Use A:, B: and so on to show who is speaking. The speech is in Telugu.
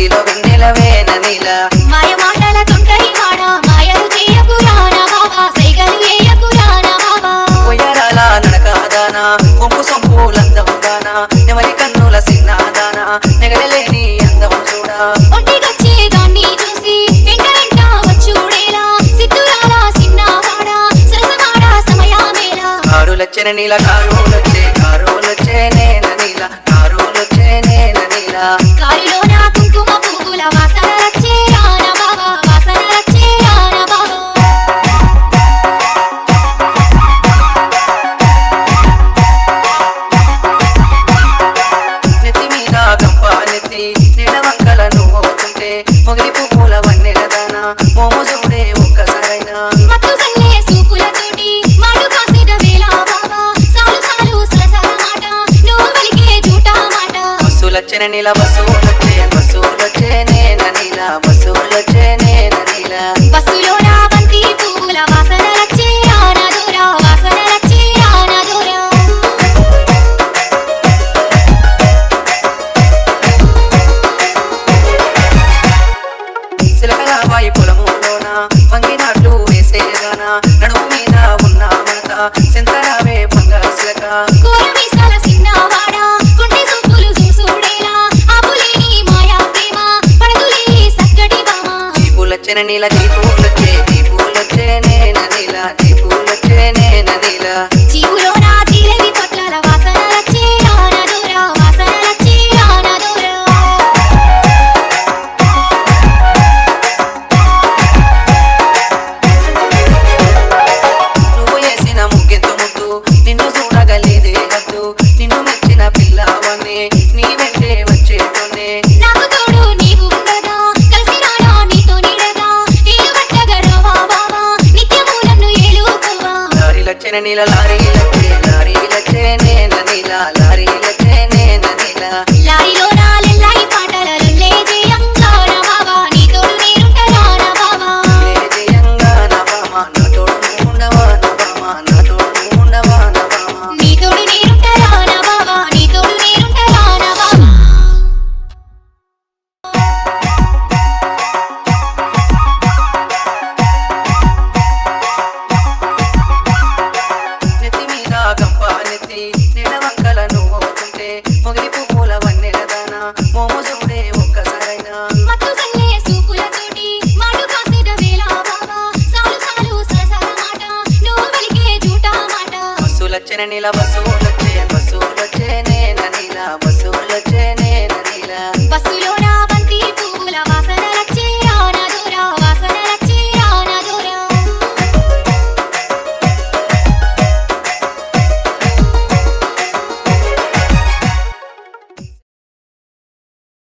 A: మదిలో వెన్నెలవేన నీల
B: మాయ మాటల తొంటరి వాడ మాయలు చేయకురానా బాబా సైగలు వేయకురానా బాబా
A: ఉయ్యారాల నడకాదానా కొంపు సొంపులందముగానా నెమలి కన్నుల సిన్నాదానా నెగడలేని అందము చూడా
B: ఒంటికొచ్చే దాన్ని చూసి వెంట వెంట వచ్చుడేలా సిద్ధురాల సిన్నవాడ సరసమాడ సమయమేలా
A: కారులొచ్చిన నీల కారులొచ్చే నేన నీల కారులొచ్చే నేన నీల
B: కారిలోన కుంకుమ పువ్వుల వాసన రచ్చే రానా బాబా వాసన రచ్చే రానా బాబా
A: నెత్తి మీద గంపాలెత్తి నిడవంకల నువ్వు పోతుంటే మొగిలి పువ్వుల వన్నెలదానా మోము చూడే ఒక్కసారైనా
B: మత్తు సల్లే సూపులతోటి మాటు కాసిన వేళ బాబా సాలు సాలు సరసల మాట నువ్వు వలికే జూటా మాట
A: బస్సులొచ్చిన నీల బస్సులొచ్చే నేన నీల బస్సులొచ్చే నేన నీల
B: బస్సులోన బంతి పువ్వుల వాసన రచ్చే రానా దూరా వాసన రచ్చే రానా దూరా
A: సిలకలాబాయి పొలములోన వంగినాట్లు వేసేగానా నడుము మీద ఉన్న మనక సెంతరావే బంగారు సిలక
B: కోరమీసాల సిన్నవాడ గుండె సూపులు చూసుడేలా ఆపులేని మాయా ప్రేమ పడదులే సక్కటి బామ
A: దీపులొచ్చిన నీల దీపులొచ్చే నేన నీల దీపులొచ్చే నేన నీల
B: జీవులోన తీరవి పొట్లాల వాసన రచ్చే రానా దూరా వాసన రచ్చే రానా దూరా
A: నువ్వు వేసిన ముగ్గెంత ముద్దు నిన్ను చూడగలేదే హద్దు నిన్ను మెచ్చిన పిల్లవనే నీ వెంటే వచ్చేటోనే
B: నాకు తోడు నీవు ఉండగా కలిసి రానా నీతో నీడగా ఏలు గట్టగా రావా బావా నిత్యము నన్ను ఏలుకోవా
A: లారీలొచ్చిన నీల లారీలొచ్చే నేన నీల లారీలొచ్చే నేన నీల
B: లారీలోన లెల్లాయి పాటల లొల్లే జయంగాన బావా నీ తోడు నేనుంట రానా బావా
A: జయంగా నా బామ నా తోడు ఉండవా నా బామ నా తోడు ఉండవా నా బామ
B: నీ తోడు నేనుంట రానా బావా నీ తోడు నేనుంట రానా బావా
A: నెత్తి మీద గంపాలెత్తి నిడవంకల నువ్వు పోతుంటే మొగిలి పువ్వుల వన్నెలదానా మోము చూడే ఒక్కసారైనా
B: మత్తు సల్లే సూపులతోటి మాటు కాసిన వేళ బావా సాలు సాలు సరసల మాట నువ్వు వలికే జూటా మాట
A: బస్సులొచ్చిన నీల